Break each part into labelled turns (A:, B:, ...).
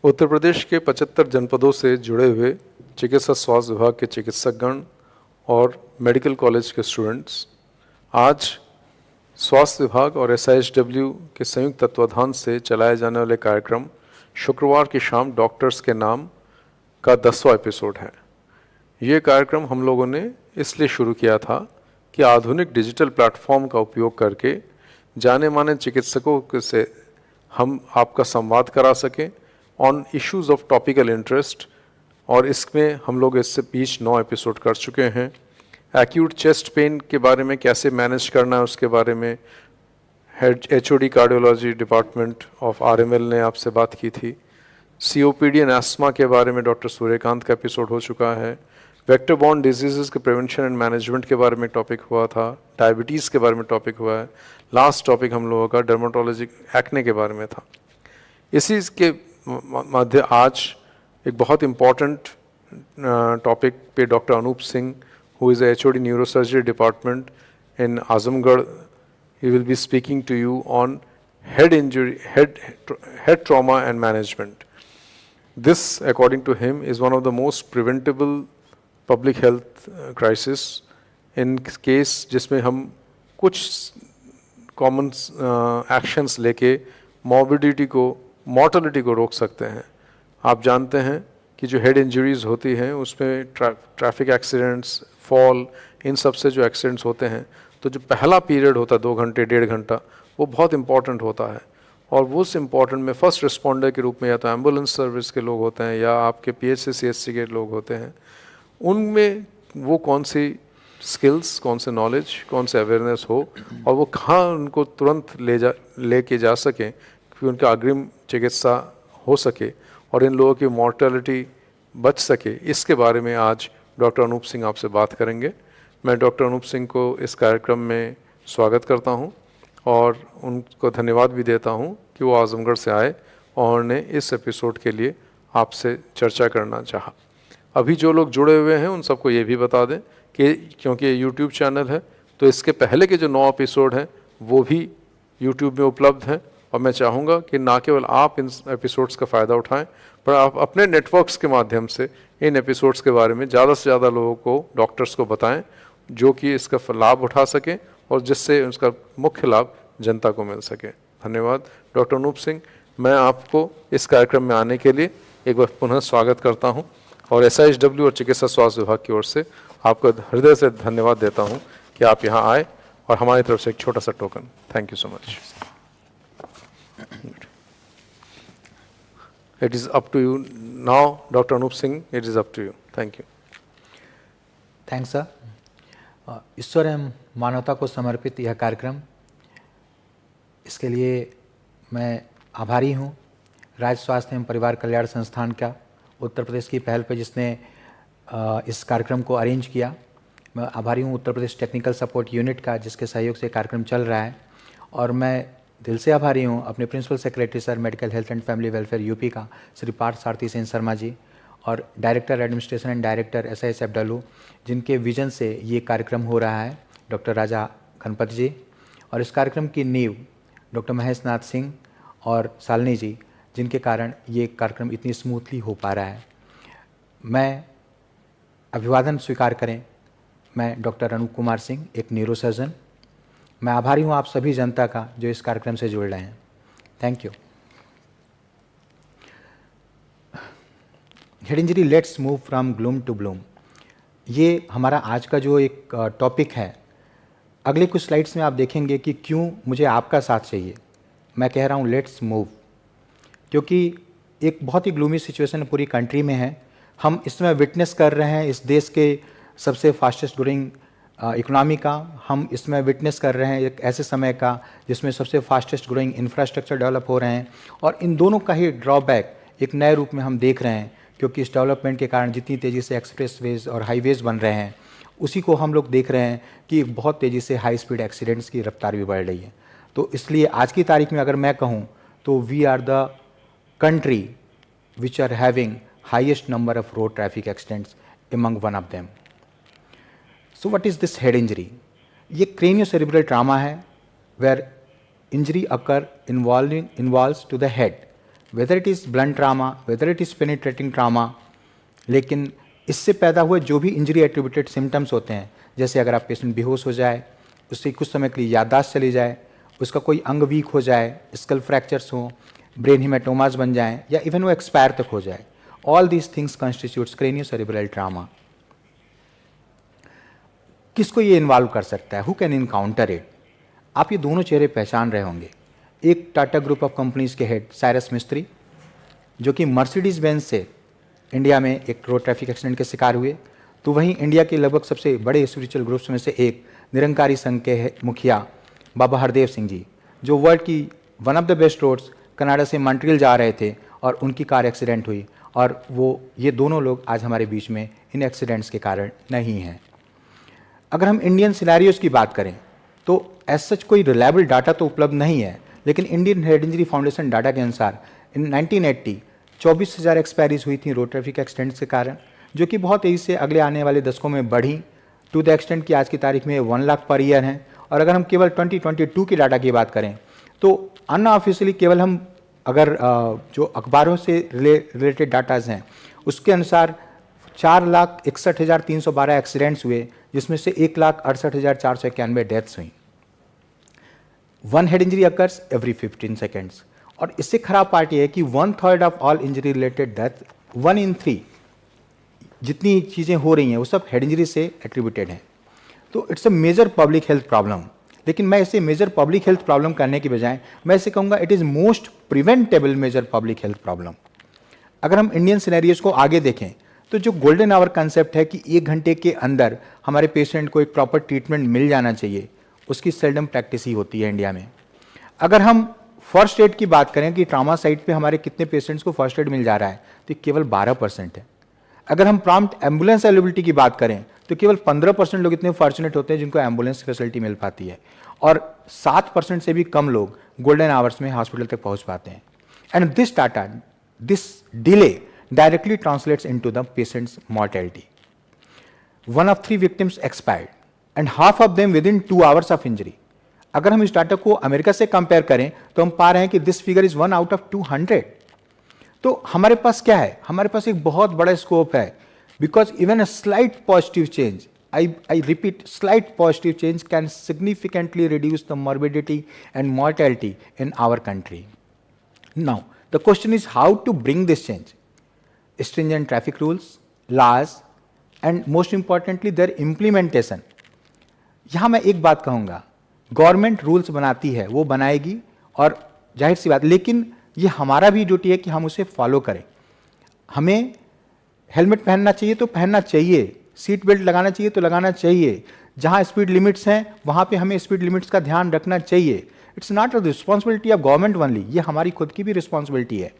A: उत्तर प्रदेश के 75 जनपदों से जुड़े हुए चिकित्सा स्वास्थ्य विभाग के चिकित्सकगण और मेडिकल कॉलेज के स्टूडेंट्स आज स्वास्थ्य विभाग और SIHW के संयुक्त तत्वाधान से चलाए जाने वाले कार्यक्रम शुक्रवार की शाम डॉक्टर्स के नाम का 10वां एपिसोड है। ये कार्यक्रम हम लोगों ने इसलिए शुरू किया था कि आधुनिक डिजिटल प्लेटफॉर्म का उपयोग करके जाने माने चिकित्सकों से हम आपका संवाद करा सकें on issues of topical interest, और इसमें हम लोग इससे बीच 9 एपिसोड कर चुके हैं। एक्यूट चेस्ट पेन के बारे में कैसे मैनेज करना है उसके बारे में HOD cardiology department of RML ने आपसे बात की थी। COPD एंड एस्मा के बारे में डॉक्टर सूर्यकांत का एपिसोड हो चुका है। वेक्टर बॉर्न डिजीज़ के प्रिवेंशन एंड मैनेजमेंट के बारे में टॉपिक हुआ था। डायबिटीज़ के बारे में टॉपिक हुआ है। लास्ट टॉपिक हम लोगों का डर्माटोलॉजी एक्ने के बारे में था। इसी के मध्य आज एक बहुत इम्पॉर्टेंट टॉपिक पे doctor Anoop Singh, who is a HOD neurosurgery department in Azamgarh, he will be speaking to you on head injury, head trauma and management. This, according to him, is one of the most preventable public health crisis in case जिसमें हम कुछ common actions लेके morbidity को, mortality को रोक सकते हैं। आप जानते हैं कि जो हेड इंजरीज होती हैं उसमें ट्रैफिक एक्सीडेंट्स, फॉल, इन सब से जो एक्सीडेंट्स होते हैं, तो जो पहला पीरियड होता है 2 घंटे 1.5 घंटा, वो बहुत इंपॉर्टेंट होता है। और वो उस इम्पॉर्टेंट में फर्स्ट रिस्पॉन्डर के रूप में या तो एम्बुलेंस सर्विस के लोग होते हैं या आपके PHC CHC के लोग होते हैं। उनमें वो कौन सी स्किल्स, कौन से नॉलेज, कौन से अवेयरनेस हो और वो कहाँ उनको तुरंत लेके जा सकें कि उनका अग्रिम चिकित्सा हो सके और इन लोगों की मॉर्टेलिटी बच सके, इसके बारे में आज डॉक्टर अनूप सिंह आपसे बात करेंगे। मैं डॉक्टर अनूप सिंह को इस कार्यक्रम में स्वागत करता हूं और उनको धन्यवाद भी देता हूं कि वो आजमगढ़ से आए और उन्हें इस एपिसोड के लिए आपसे चर्चा करना चाहा। अभी जो लोग जुड़े हुए हैं उन सबको ये भी बता दें कि क्योंकि ये यूट्यूब चैनल है तो इसके पहले के जो 9 एपिसोड हैं वो भी यूट्यूब में उपलब्ध हैं, और मैं चाहूँगा कि ना केवल आप इन एपिसोड्स का फ़ायदा उठाएं पर आप अपने नेटवर्क्स के माध्यम से इन एपिसोड्स के बारे में ज़्यादा से ज़्यादा लोगों को, डॉक्टर्स को बताएं जो कि इसका लाभ उठा सकें और जिससे उसका मुख्य लाभ जनता को मिल सके। धन्यवाद डॉक्टर अनूप सिंह। मैं आपको इस कार्यक्रम में आने के लिए एक बार पुनः स्वागत करता हूँ और SIHW और चिकित्सा स्वास्थ्य विभाग की ओर से आपको हृदय से धन्यवाद देता हूँ कि आप यहाँ आए और हमारी तरफ से एक छोटा सा token. Thank you so much. It is up to you now, Dr. Anup Singh. It is up to you. Thank you.
B: Thanks, sir. ईश्वर एवं मानवता को समर्पित यह कार्यक्रम, इसके लिए मैं आभारी हूँ राज्य स्वास्थ्य एवं परिवार कल्याण संस्थान का, उत्तर प्रदेश की पहल पर जिसने इस कार्यक्रम को अरेंज किया। मैं आभारी हूँ Uttar Pradesh technical support unit का जिसके सहयोग से कार्यक्रम चल रहा है, और मैं दिल से आभारी हूँ अपने principal secretary sir medical health and family welfare UP का श्री पार्थ सारथी सेन शर्मा जी और director administration and director SIHW जिनके विजन से ये कार्यक्रम हो रहा है, डॉक्टर राजा गणपत जी, और इस कार्यक्रम की नींव डॉक्टर महेश नाथ सिंह और शालिनी जी जिनके कारण ये कार्यक्रम इतनी स्मूथली हो पा रहा है। मैं अभिवादन स्वीकार करें, मैं डॉक्टर अनूप कुमार सिंह, एक न्यूरोसर्जन। मैं आभारी हूँ आप सभी जनता का जो इस कार्यक्रम से जुड़ रहे हैं। Thank you. Head injury, let's move from gloom to bloom, ये हमारा आज का जो एक टॉपिक है। अगले कुछ स्लाइड्स में आप देखेंगे कि क्यों मुझे आपका साथ चाहिए। मैं कह रहा हूँ लेट्स मूव, क्योंकि एक बहुत ही ग्लूमी सिचुएशन पूरी कंट्री में है। हम इसमें विटनेस कर रहे हैं इस देश के सबसे फास्टेस्ट ग्रोइंग इकोनॉमी का, हम इसमें विटनेस कर रहे हैं एक ऐसे समय का जिसमें सबसे फास्टेस्ट ग्रोइंग इंफ्रास्ट्रक्चर डेवलप हो रहे हैं, और इन दोनों का ही ड्रॉबैक एक नए रूप में हम देख रहे हैं, क्योंकि इस डेवलपमेंट के कारण जितनी तेज़ी से एक्सप्रेसवेज और हाईवेज बन रहे हैं उसी को हम लोग देख रहे हैं कि बहुत तेज़ी से हाई स्पीड एक्सीडेंट्स की रफ्तार भी बढ़ रही है। तो इसलिए आज की तारीख में अगर मैं कहूँ तो we are the country which are having highest number of road traffic accidents among one of them. So what is this head injury? ये craniocerebral trauma है where injury occur involves to the head. Whether it is blunt trauma, whether it is penetrating trauma, लेकिन इससे पैदा हुए जो भी injury attributed symptoms होते हैं, जैसे अगर आप पेशेंट बेहोश हो जाए, उससे कुछ समय के लिए याददाश्त चली जाए, उसका कोई अंग वीक हो जाए, स्कल फ्रैक्चर्स हों, ब्रेन हेमाटोमास बन जाएं, या इवन वो एक्सपायर तक हो जाए, all these things constitutes craniocerebral trauma. किसको ये इन्वॉल्व कर सकता है? Who can encounter it? आप ये दोनों चेहरे पहचान रहे होंगे। एक टाटा ग्रुप ऑफ कंपनीज के हेड साइरस मिस्त्री, जो कि मर्सिडीज बेंज से इंडिया में एक रोड ट्रैफिक एक्सीडेंट के शिकार हुए, तो वहीं इंडिया के लगभग सबसे बड़े स्पिरिचुअल ग्रुप्स में से एक निरंकारी संघ के मुखिया बाबा हरदेव सिंह जी, जो वर्ल्ड की one of the best roads Canada से मॉन्ट्रियल जा रहे थे और उनकी कार एक्सीडेंट हुई, और ये दोनों लोग आज हमारे बीच में इन एक्सीडेंट्स के कारण नहीं हैं। अगर हम इंडियन सिनेरियोज की बात करें तो एज सच कोई रिलायबल डाटा तो उपलब्ध नहीं है, लेकिन Indian head injury foundation data के अनुसार इन 1980 24,000 एक्सपायरीज हुई थी रोड ट्रैफिक एक्सीडेंट्स के कारण, जो कि बहुत तेज़ी से अगले आने वाले दशकों में बढ़ी टू द एक्सटेंट की आज की तारीख में 1 लाख पर ईयर हैं। और अगर हम केवल 2022 की डाटा की बात करें तो अनऑफिशियली केवल हम अगर जो अखबारों से रिलेटेड डाटाज हैं उसके अनुसार 4,61,312 एक्सीडेंट्स हुए, जिसमें से 1,68,491 डेथ्स हुई। 1 head injury occurs every 15 seconds. और इससे खराब पार्ट ये है कि 1/3 of all injury related death, 1 in 3 जितनी चीज़ें हो रही हैं वो सब हेड इंजरी से एट्रीब्यूटेड हैं। तो it's a major public health problem. लेकिन मैं इसे मेजर पब्लिक हेल्थ प्रॉब्लम करने की बजाय मैं इसे कहूँगा it is most preventable major public health problem. अगर हम इंडियन सिनेरियोज को आगे देखें तो जो गोल्डन आवर कंसेप्ट है कि 1 घंटे के अंदर हमारे पेशेंट को एक प्रॉपर ट्रीटमेंट मिल जाना चाहिए, उसकी सेल्डम प्रैक्टिस ही होती है इंडिया में। अगर हम फर्स्ट एड की बात करें कि ट्रॉमा साइट पे हमारे कितने पेशेंट्स को फर्स्ट एड मिल जा रहा है, तो केवल 12% है। अगर हम प्रॉम्प्ट एम्बुलेंस अवेलेबिलिटी की बात करें तो केवल 15% लोग इतने फॉर्चुनेट होते हैं जिनको एम्बुलेंस फैसिलिटी मिल पाती है, और 7% से भी कम लोग गोल्डन आवर्स में हॉस्पिटल तक पहुंच पाते हैं। And this data, this delay directly translates into the patient's mortality. 1 of 3 victims expired and half of them within 2 hours of injury. अगर हम इस डाटा को अमेरिका से कंपेयर करें तो हम पा रहे हैं कि this figure is 1 out of 200. तो हमारे पास क्या है? हमारे पास एक बहुत बड़ा स्कोप है, because even a slight positive change, I repeat, slight positive change can significantly reduce the morbidity and mortality in our country. Now, the question is how to bring this change. Stringent traffic rules, laws, and most importantly their implementation. यहाँ मैं एक बात कहूँगा, government rules बनाती है, वो बनाएगी और जाहिर सी बात, लेकिन ये हमारा भी ड्यूटी है कि हम उसे फॉलो करें। हमें हेलमेट पहनना चाहिए तो पहनना चाहिए, सीट बेल्ट लगाना चाहिए तो लगाना चाहिए, जहाँ स्पीड लिमिट्स हैं वहाँ पे हमें स्पीड लिमिट्स का ध्यान रखना चाहिए। It's not a responsibility of government only, ये हमारी खुद की भी रिस्पॉन्सिबिलिटी है।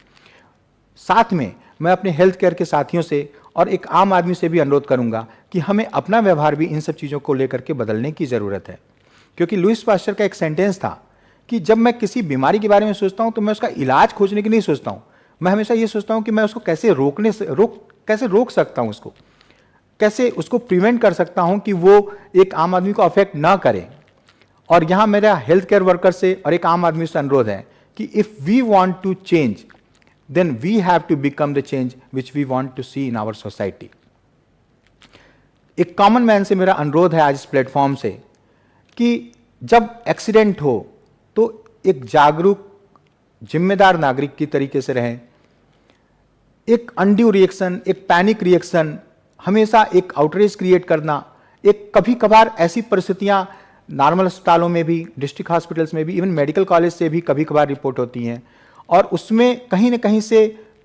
B: साथ में मैं अपने हेल्थ केयर के साथियों से और एक आम आदमी से भी अनुरोध करूंगा कि हमें अपना व्यवहार भी इन सब चीज़ों को लेकर के बदलने की ज़रूरत है। क्योंकि लुईस पास्चर का एक सेंटेंस था कि जब मैं किसी बीमारी के बारे में सोचता हूं तो मैं उसका इलाज खोजने की नहीं सोचता हूं, मैं हमेशा ये सोचता हूं कि मैं उसको कैसे कैसे रोक सकता हूं, उसको कैसे उसको प्रिवेंट कर सकता हूं कि वो एक आम आदमी को अफेक्ट ना करे। और यहाँ मेरा हेल्थ केयर वर्कर से और एक आम आदमी से अनुरोध है कि if we want to change then we have to become the change which we want to see in our society. एक कॉमन मैन से मेरा अनुरोध है आज इस प्लेटफॉर्म से कि जब एक्सीडेंट हो तो एक जागरूक जिम्मेदार नागरिक की तरीके से रहें। एक अनड्यू रिएक्शन, एक पैनिक रिएक्शन, हमेशा एक आउटरेज क्रिएट करना, एक कभी कभार ऐसी परिस्थितियां नॉर्मल अस्पतालों में भी, डिस्ट्रिक्ट हॉस्पिटल्स में भी, इवन मेडिकल कॉलेज से भी कभी कभार रिपोर्ट होती हैं और उसमें कहीं ना कहीं से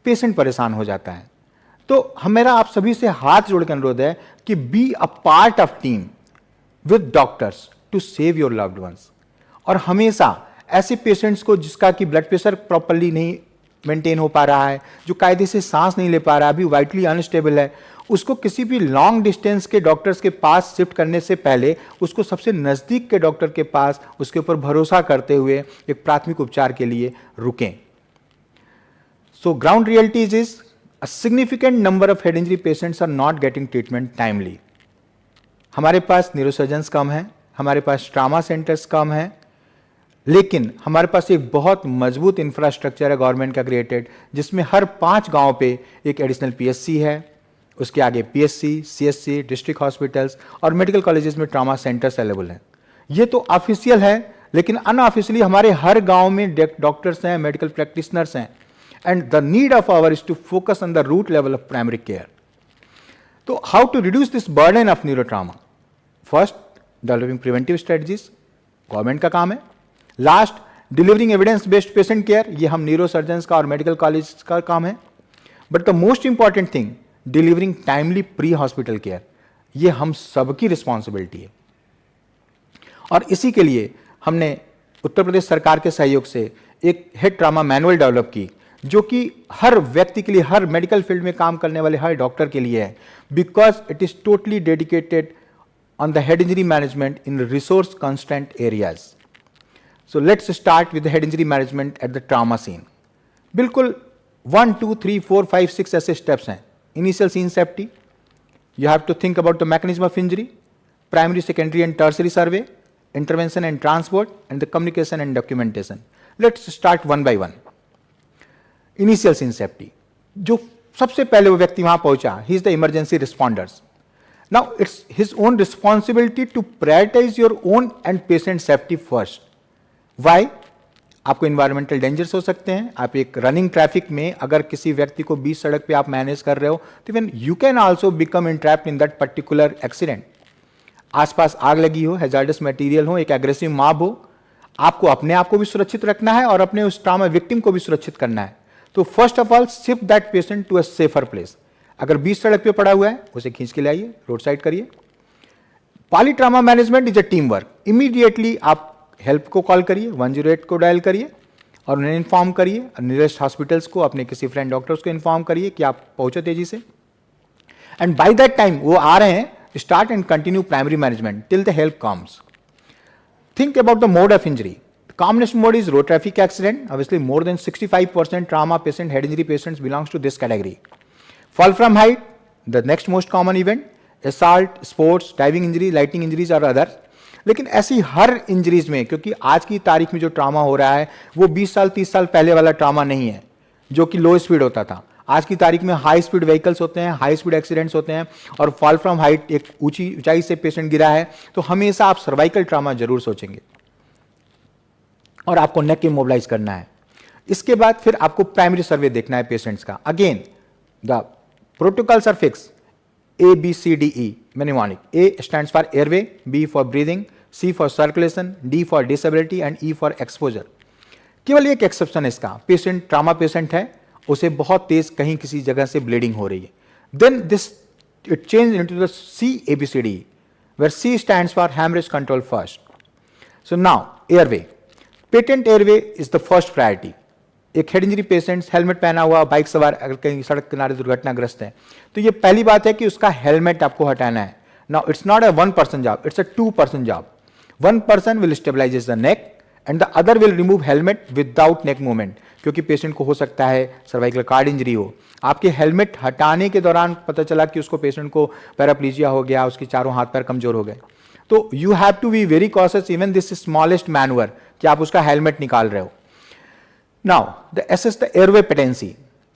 B: पेशेंट परेशान हो जाता है। तो मेरा आप सभी से हाथ जोड़ के अनुरोध है कि be a part of team with doctors to save your loved ones. और हमेशा ऐसे पेशेंट्स को जिसका कि ब्लड प्रेशर प्रॉपरली नहीं मेंटेन हो पा रहा है, जो कायदे से सांस नहीं ले पा रहा है, अभी वाइटली अनस्टेबल है, उसको किसी भी लॉन्ग डिस्टेंस के डॉक्टर्स के पास शिफ्ट करने से पहले उसको सबसे नज़दीक के डॉक्टर के पास उसके ऊपर भरोसा करते हुए एक प्राथमिक उपचार के लिए रुकें। So ground realities is a significant number of head injury patients are not getting treatment timely. हमारे पास न्यूरोसर्जन्स कम हैं, हमारे पास ट्रामा सेंटर्स कम हैं, लेकिन हमारे पास एक बहुत मजबूत इंफ्रास्ट्रक्चर है गवर्नमेंट का क्रिएटेड, जिसमें हर 5 गांव पे एक एडिशनल पीएचसी है, उसके आगे पीएचसी, सीएचसी, डिस्ट्रिक्ट हॉस्पिटल्स और मेडिकल कॉलेजेस में ट्रॉमा सेंटर्स अवेलेबल हैं। ये तो ऑफिशियल है, लेकिन अनऑफिशियली हमारे हर गांव में डॉक्टर्स हैं, मेडिकल प्रैक्टिशनर्स हैं, and the need of hour is to focus on the root level of primary care. तो how to reduce this burden of neuro trauma? First, developing preventive strategies, government का काम है। Last, delivering evidence based patient care, ये हम neuro surgeons का और medical college का काम है। But the most important thing, delivering timely pre hospital care, ये हम सबकी रिस्पॉन्सिबिलिटी है। और इसी के लिए हमने उत्तर प्रदेश सरकार के सहयोग से एक हेड ट्रॉमा मैनुअल डेवलप की, जो कि हर व्यक्ति के लिए, हर मेडिकल फील्ड में काम करने वाले हर डॉक्टर के लिए है, because it is totally dedicated on the head injury management in resource constraint areas. So let's start with the head injury management at the trauma scene. बिल्कुल 1, 2, 3, 4, 5, 6 ऐसे स्टेप्स हैं। Initial scene safety, you have to think about the mechanism of injury, primary, secondary and tertiary survey, intervention and transport, and the communication and documentation. Let's start one by one. Initial scene safety, जो सबसे पहले वो व्यक्ति वहां पहुंचा, he is the emergency responders. Now it's his own responsibility to prioritize your own and patient safety first. Why? आपको environmental dangers हो सकते हैं। आप एक रनिंग ट्रैफिक में अगर किसी व्यक्ति को बीच सड़क पे आप मैनेज कर रहे हो, तो even you can also become entrapped in that particular accident. आसपास आग लगी हो, हैजार्डस मटेरियल हो, एक एग्रेसिव मॉब हो, आपको अपने आप को भी सुरक्षित रखना है और अपने उस ट्रॉमा विक्टिम को भी सुरक्षित करना है। तो first of all, shift that patient to a safer place. अगर बीच सड़क पे पड़ा हुआ है, उसे खींच के लाइए, रोड साइड करिए। Poly trauma management is a team work. Immediately आप हेल्प को कॉल करिए, 108 को डायल करिए और उन्हें इन्फॉर्म करिए। नियरेस्ट हॉस्पिटल्स को, अपने किसी फ्रेंड डॉक्टर्स को इन्फॉर्म करिए कि आप पहुंचो तेजी से। एंड बाय दैट टाइम वो आ रहे हैं, start and continue primary management till the help comes. Think about the mode of injury. Commonest mode is road traffic accident. Obviously, more than 65% trauma patient, head injury patients belongs to this category. Fall from height, the next most common event. Assault, sports, diving injury, lightning injuries or others. लेकिन ऐसी हर injuries में, क्योंकि आज की तारीख में जो trauma हो रहा है वो 20 साल 30 साल पहले वाला ट्रामा नहीं है जो कि लो स्पीड होता था। आज की तारीख में हाई स्पीड व्हीकल्स होते हैं, हाई स्पीड एक्सीडेंट्स होते हैं और फॉल फ्रॉम हाइट, एक ऊंचाई से पेशेंट गिरा है तो हमेशा आप सर्वाइकल ट्रामा जरूर सोचेंगे और आपको नेक इमोबिलाइज करना है। इसके बाद फिर आपको प्राइमरी सर्वे देखना है पेशेंट्स का। Again the protocols are fix, A, B, C, D, E, mnemonic. A stands for airway, B for breathing, C for circulation, D for disability and E for exposure. केवल एक एक्सेप्शन है इसका, patient trauma patient है, उसे बहुत तेज कहीं किसी जगह से ब्लीडिंग हो रही है, then this it change into the C, A, B, C, D, where C stands for hemorrhage control first. So now airway, patent airway is the first priority. एक हेड इंजरी पेशेंट हेलमेट पहना हुआ bike सवार अगर कहीं सड़क किनारे दुर्घटनाग्रस्त है तो ये पहली बात है कि उसका हेलमेट आपको हटाना है। Now it's not a 1 person job, it's a 2 person job. 1 person will stabilize the neck and the other will remove helmet without neck movement, क्योंकि पेशेंट को हो सकता है सर्वाइकल कार्ड इंजरी हो। आपके हेलमेट हटाने के दौरान पता चला कि उसको पेशेंट को पैराप्लीजिया हो गया, उसके चारों हाथ पैर कमजोर हो गए, तो you have to be very cautious even this smallest manoeuvre कि आप उसका हेलमेट निकाल रहे हो। Now, the assess the airway patency.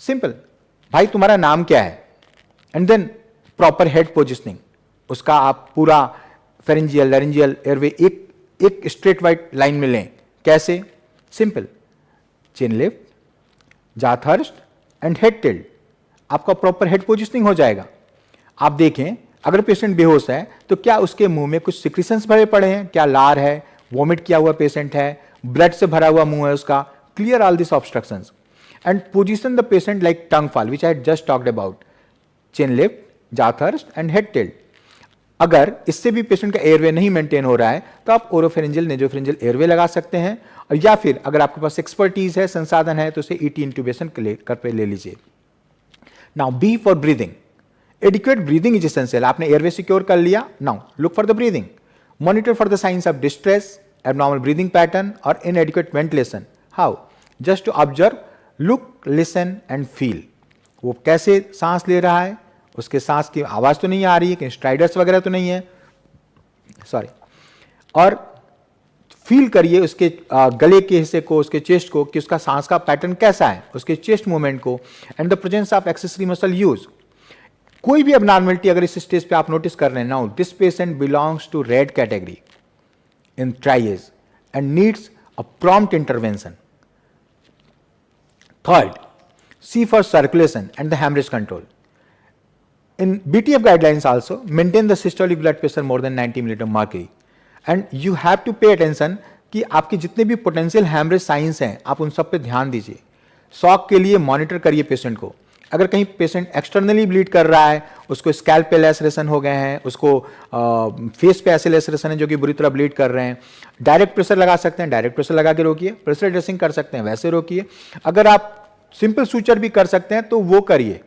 B: Simple. भाई तुम्हारा नाम क्या है? And then proper head positioning. उसका आप पूरा pharyngeal, laryngeal, airway एक straight white line में लें। कैसे? Simple. Chin lift, jaw thrust and head tilt. आपका proper head positioning हो जाएगा। आप देखें अगर पेशेंट बेहोश है तो क्या उसके मुंह में कुछ सिक्रीशंस भरे पड़े हैं, क्या लार है, वॉमिट किया हुआ पेशेंट है, ब्लड से भरा हुआ मुंह है उसका। Clear all these obstructions and position the patient like tongue fall, which I had just talked about. Chin lift, jaw thrust and head tilt. अगर इससे भी पेशेंट का एयरवे नहीं मेंटेन हो रहा है तो आप ओरोफेरेंजियल नेजोफेरेंजियल एयरवे लगा सकते हैं, और या फिर अगर आपके पास एक्सपर्टीज है, संसाधन है, तो उसे ईटी इंट्यूबेशन कर ले लीजिए। Now B for breathing. Adequate breathing is essential. आपने एयरवे सिक्योर कर लिया, now look for the breathing. Monitor for the signs of distress, abnormal breathing pattern और inadequate ventilation. How? Just to observe, look, listen and feel. वो कैसे सांस ले रहा है, उसके सांस की आवाज तो नहीं आ रही है, कहीं स्ट्राइडर्स वगैरह तो नहीं है, सॉरी। और फील करिए उसके गले के हिस्से को, उसके चेस्ट को, कि उसका सांस का पैटर्न कैसा है, उसके चेस्ट मूवमेंट को, and the presence of accessory muscle use. कोई भी एबनॉर्मलिटी अगर इस स्टेज पे आप नोटिस कर रहे हैं, now this patient belongs to red category in triage and needs a prompt intervention. Third, C for circulation and the hemorrhage control. In BTF guidelines also, maintain the systolic blood pressure more than 90 millimeter mercury. And you have to pay attention कि आपके जितने भी potential haemorrhage science हैं आप उन सब पे ध्यान दीजिए। शॉक के लिए मॉनिटर करिए पेशेंट को। अगर कहीं पेशेंट एक्सटर्नली ब्लीड कर रहा है, उसको स्कैल्प पे लेसरेशन हो गए हैं, उसको फेस पे ऐसे लेसरेशन है जो कि बुरी तरह ब्लीड कर रहे हैं, डायरेक्ट प्रेशर लगा सकते हैं, डायरेक्ट प्रेशर लगा के रोकिए। प्रेशर ड्रेसिंग कर सकते हैं, वैसे रोकिए। अगर आप सिंपल सूचर भी कर सकते हैं तो वो करिए।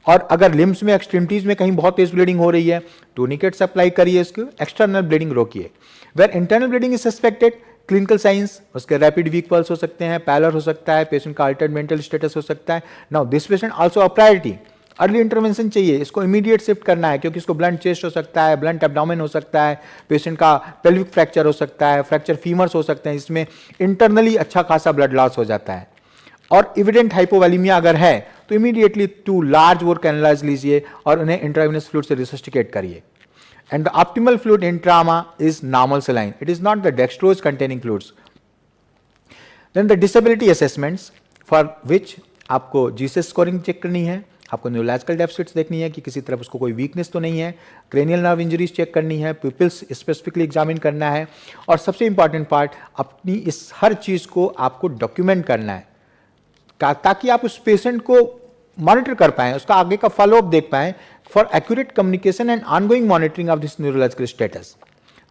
B: और अगर लिम्स में, एक्सट्रीमिटीज में कहीं बहुत तेज ब्लीडिंग हो रही है, टूनिकेट्स अप्लाई करिए, इसको एक्सटर्नल ब्लीडिंग रोकिए। Where internal bleeding is suspected, clinical signs उसके रैपिड वीक पल्स हो सकते हैं, पैलर हो सकता है, पेशेंट का अल्टर्ड मेंटल स्टेटस हो सकता है। Now this patient also a priority, early intervention चाहिए, इसको इमीडिएट शिफ्ट करना है क्योंकि इसको ब्लंट चेस्ट हो सकता है, ब्लंट एब्डोमेन हो सकता है, पेशेंट का पेल्विक फ्रैक्चर हो सकता है, फ्रैक्चर फीमर्स हो सकते हैं, इसमें इंटरनली अच्छा खासा ब्लड लॉस हो जाता है। और इविडेंट हाइपोवैलेमिया अगर है तो इमीडिएटली 2 लार्ज बोर कैनुलास लीजिए और उन्हें इंट्रावेनस फ्लूइड से रिसस्टिकेट करिए। And the optimal fluid in trauma is normal saline, it is not the dextrose containing fluids. Then the disability assessments for which आपको जीसीएस स्कोरिंग चेक करनी है, आपको neurological deficits देखनी है कि किसी तरफ उसको कोई वीकनेस तो नहीं है, क्रेनियल नर्व इंजरीज चेक करनी है, पिपल्स स्पेसिफिकली एग्जामिन करना है, और सबसे इंपॉर्टेंट पार्ट अपनी इस हर चीज को आपको डॉक्यूमेंट करना है ताकि आप उस पेशेंट को मॉनिटर कर पाएं, उसका आगे का फॉलोअप देख पाएं for accurate communication and ongoing monitoring of this neurological status.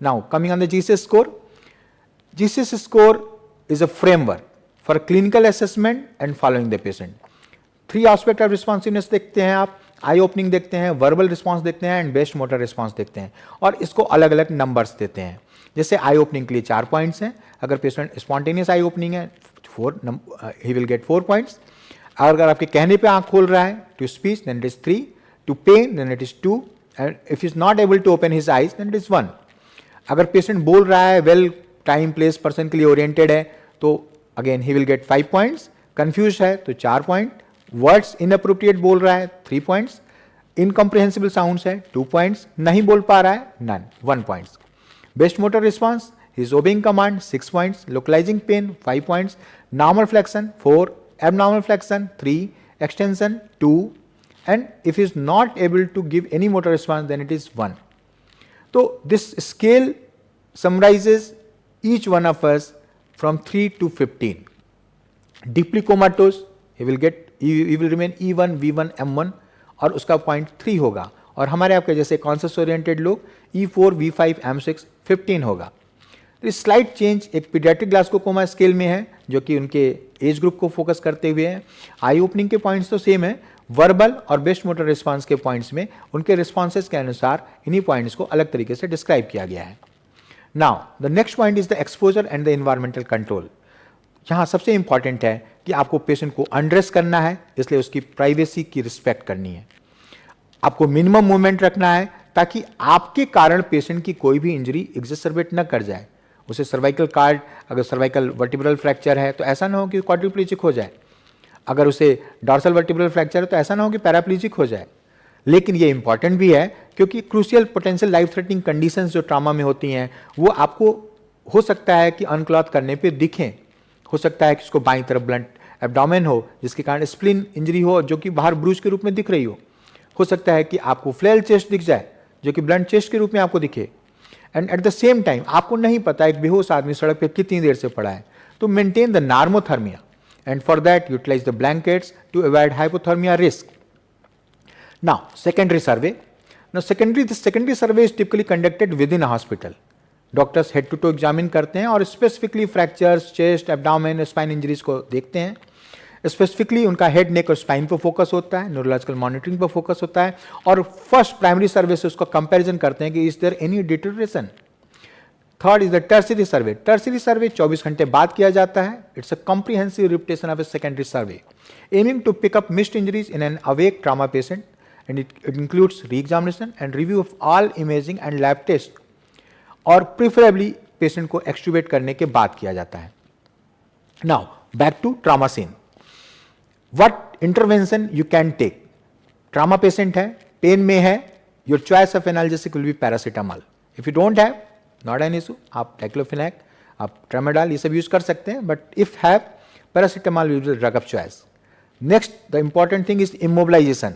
B: Now coming on the GCS score, GCS score is a framework for clinical assessment and following the patient. 3 aspect of responsiveness देखते हैं आप, आई opening देखते हैं, verbal response देखते हैं and best motor response देखते हैं, और इसको अलग अलग नंबर्स देते हैं। जैसे आई ओपनिंग के लिए 4 पॉइंट्स हैं, अगर पेशेंट स्पॉन्टेनियस आई ओपनिंग है he will get 4 points। अगर आपके कहने पे आंख खोल रहा है, to speech then it is 3, to pain then it is 2, and if he is not able to open his eyes then it is 1। अगर पेशेंट बोल रहा है, वेल टाइम प्लेस पर्सन के लिए ओरिएंटेड है, तो again he will get 5 points। Confuse है तो 4 पॉइंट, वर्ड्स इनअप्रोप्रिएट बोल रहा है 3 पॉइंट्स, इनकम्प्रिहेंसिबल साउंड्स है 2 पॉइंट्स, नहीं बोल पा रहा है none, 1 points. Best motor response, he is obeying command 6 points, localizing pain 5 points, normal flexion 4, abnormal flexion 3, extension 2, and if he is not able to give any motor response then it is 1। So this scale summarizes each one of us from 3 to 15। Deeply comatose he will remain E1, V1, M1 और उसका point 3 होगा, और हमारे आपके जैसे conscious oriented लोग E4, V5, M6 15 होगा। तो इस स्लाइड चेंज एक पीडियाट्रिक ग्लास्कोकोमा स्केल में है जो कि उनके एज ग्रुप को फोकस करते हुए है। आई ओपनिंग के पॉइंट्स तो सेम है, वर्बल और बेस्ट मोटर रिस्पांस के पॉइंट्स में उनके रिस्पॉन्सेज के अनुसार इन्हीं पॉइंट्स को अलग तरीके से डिस्क्राइब किया गया है। Now the next point is the exposure and the environmental control. यहाँ सबसे इंपॉर्टेंट है कि आपको पेशेंट को अनड्रेस करना है, इसलिए उसकी प्राइवेसी की रिस्पेक्ट करनी है। आपको मिनिमम मूवमेंट रखना है ताकि आपके कारण पेशेंट की कोई भी इंजरी एग्जैसरबेट न कर जाए। उसे सर्वाइकल कार्ड, अगर सर्वाइकल वर्टिब्रल फ्रैक्चर है तो ऐसा ना हो कि क्वाड्रिप्लीजिक हो जाए, अगर उसे डॉर्सल वर्टिब्रल फ्रैक्चर है तो ऐसा ना हो कि पैराप्लीजिक हो जाए। लेकिन ये इंपॉर्टेंट भी है क्योंकि crucial potential life threatening conditions जो ट्रामा में होती हैं वो आपको हो सकता है कि अनक्लॉथ करने पे दिखें, हो सकता है कि उसको बाईं तरफ ब्लंट एब्डोमेन हो जिसके कारण स्प्लिन इंजरी हो जो कि बाहर ब्रूज के रूप में दिख रही हो सकता है कि आपको फ्लेल चेस्ट दिख जाए जो कि ब्लंट चेस्ट के रूप में आपको दिखे, and at the same time आपको नहीं पता एक बेहोश आदमी सड़क पे कितनी देर से पड़ा है। तो maintain the normothermia and for that utilise the blankets to avoid hypothermia risk. Now secondary survey, secondary survey is typically conducted within a hospital. Doctors head to toe examine करते हैं और specifically fractures, chest, abdomen, spine injuries को देखते हैं। Specifically उनका head, नेक और spine पर focus होता है, न्यूरोलॉजिकल मॉनिटरिंग पर फोकस होता है, और फर्स्ट प्राइमरी सर्वे से उसका कंपैरिजन करते हैं कि is there any deterioration. Third is the tertiary survey. Tertiary survey 24 घंटे बाद किया जाता है। It's a comprehensive repetition of a secondary survey aiming to pick up missed injuries in an awake trauma patient, and it includes re-examination and review of all imaging and lab test, और preferably patient को extubate करने के बाद किया जाता है। Now back to trauma scene, what intervention you can take. Trauma patient है, pain में है, your choice of analgesic will be paracetamol. If you don't have, not an issue, आप डाइक्लोफेनाक, आप ट्रामाडोल ये सब यूज कर सकते हैं, but if have, paracetamol will be drug of choice. Next the important thing is immobilisation.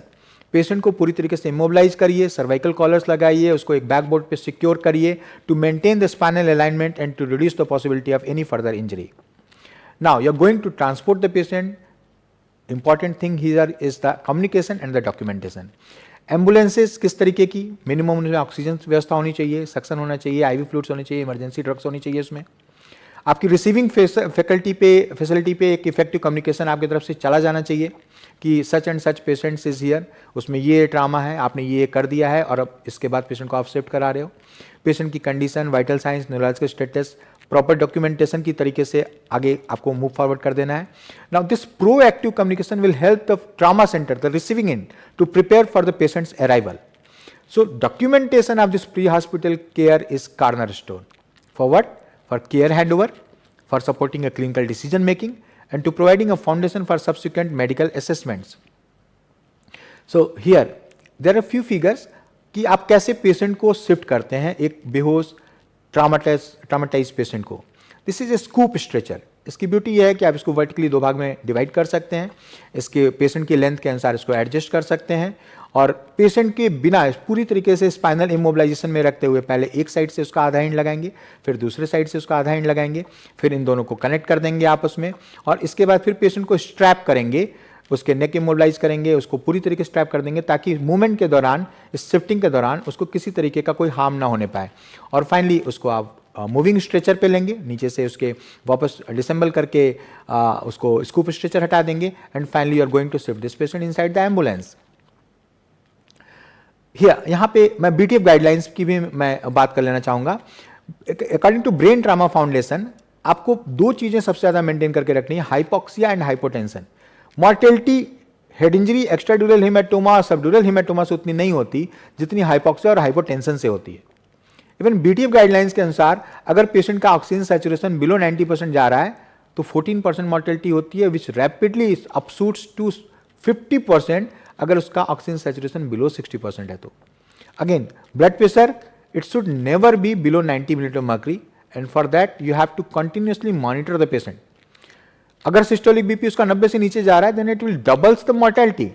B: Patient को पूरी तरीके से इमोबिलाइज करिए, सर्वाइकल कॉलर्स लगाइए, उसको एक बैकबोर्ड पे सिक्योर करिए to maintain the spinal alignment and to reduce the possibility of any further injury. Now you are going to transport the patient. Important thing here is the communication and the documentation. Ambulances किस तरीके की, minimum उनमें oxygen व्यवस्था होनी चाहिए, suction होना चाहिए, ivy fluids होने चाहिए, इमरजेंसी ड्रग्स होनी चाहिए उसमें। आपकी रिसीविंग फैसिलिटी पे एक इफेक्टिव कम्युनिकेशन आपकी तरफ से चला जाना चाहिए कि such and such patients is here, उसमें ये ट्रामा है, आपने ये कर दिया है और अब इसके बाद पेशेंट को आप शिफ्ट करा रहे हो। पेशेंट की condition, vital science, neurological status, proper documentation की तरीके से आगे आपको मूव फॉरवर्ड कर देना है। Now this proactive communication will help the trauma centre, the receiving end, to prepare for the patient's arrival. So documentation of this pre hospital care is cornerstone for what? For care handover, for supporting a clinical decision making, and to providing a foundation for subsequent medical assessments. So here there are few figures कि आप कैसे patient को shift करते हैं एक बेहोश traumatise patient को। This is a scoop stretcher. इसकी ब्यूटी यह है कि आप इसको वर्टिकली दो भाग में डिवाइड कर सकते हैं, इसके पेशेंट की लेंथ के अनुसार इसको एडजस्ट कर सकते हैं और पेशेंट के बिना पूरी तरीके से स्पाइनल इमोबिलाइजेशन में रखते हुए पहले एक साइड से उसका आधा एंड लगाएंगे, फिर दूसरे साइड से उसका आधा एंड लगाएंगे, फिर इन दोनों को कनेक्ट कर देंगे आपस में और इसके बाद फिर पेशेंट को स्ट्रैप करेंगे, उसके नेक इमोबिलाइज करेंगे, उसको पूरी तरीके से स्ट्रैप कर देंगे ताकि मूवमेंट के दौरान, इस शिफ्टिंग के दौरान उसको किसी तरीके का कोई हार्म ना होने पाए। और फाइनली उसको आप मूविंग स्ट्रेचर पे लेंगे, नीचे से उसके वापस डिसेंबल करके उसको स्कूप स्ट्रेचर हटा देंगे and finally you are going to shift this patient inside the ambulance. यहाँ पे मैं बीटीएफ गाइडलाइंस की भी मैं बात कर लेना चाहूँगा। According to brain trauma foundation आपको दो चीज़ें सबसे ज़्यादा मेंटेन करके रखनी है, hypoxia and hypotension. Mortality head injury, extradural haematoma, subdural haematoma से उतनी नहीं होती जितनी हाइपोक्सिया और हाइपोटेंशन से होती है। इवन बीटीएफ गाइडलाइंस के अनुसार अगर पेशेंट का ऑक्सीजन सैचुरेशन बिलो 90% जा रहा है तो 14% मॉर्टेलिटी होती है, विच रैपिडली अपशूट्स टू 50% अगर उसका ऑक्सीजन सैचुरेशन बिलो 60% है तो। Again blood pressure, it should never be below 90 millimetre mercury and for that you have to continuously monitor the patient. अगर सिस्टोलिक बीपी उसका 90 से नीचे जा रहा है then it will doubles the mortality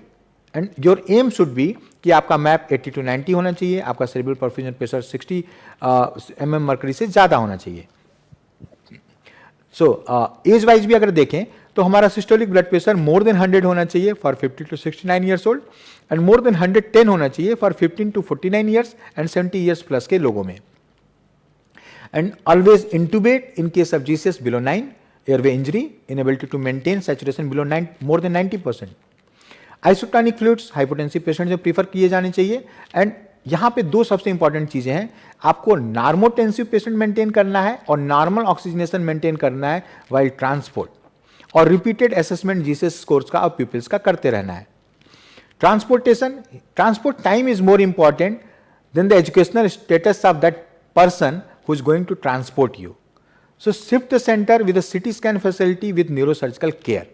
B: and your aim should be कि आपका MAP 80 to 90 होना चाहिए, आपका cerebral perfusion pressure 60 mm mercury से ज़्यादा होना चाहिए। सो एज वाइज भी अगर देखें तो हमारा systolic blood pressure more than 100 होना चाहिए for 50 to 69 years old and more than 110 होना चाहिए for 15 to 49 years and 70 years plus के लोगों में। And always intubate in case of GCS below 9, airway injury, inability to maintain saturation below 9 more than 90%। Isotonic fluids hypotensive patient में prefer किए जाने चाहिए। And यहाँ पे दो सबसे इंपॉर्टेंट चीजें हैं, आपको नॉर्मोटेंसिव पेशेंट मेंटेन करना है और नॉर्मल ऑक्सीजनेशन मेंटेन करना है वाइल ट्रांसपोर्ट, और रिपीटेड असेसमेंट जीसीएस स्कोर्स का और पीपल्स का करते रहना है। Transport time is more important than the educational status of that person who is going to transport you. So shift the centre with a CT scan facility with neurosurgical care.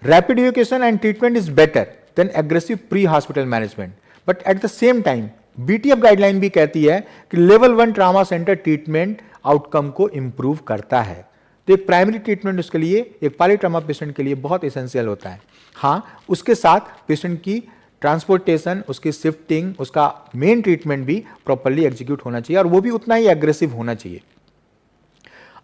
B: Rapid evacuation and treatment is better than aggressive pre-hospital management. But at the same time, BTF guideline भी कहती है कि level 1 trauma centre treatment outcome को improve करता है। तो एक primary treatment उसके लिए, एक पॉली ट्रामा पेशेंट के लिए बहुत एसेंशियल होता है। हाँ, उसके साथ पेशेंट की ट्रांसपोर्टेशन, उसकी शिफ्टिंग, उसका मेन ट्रीटमेंट भी प्रॉपरली एग्जीक्यूट होना चाहिए और वो भी उतना ही एग्रेसिव होना चाहिए।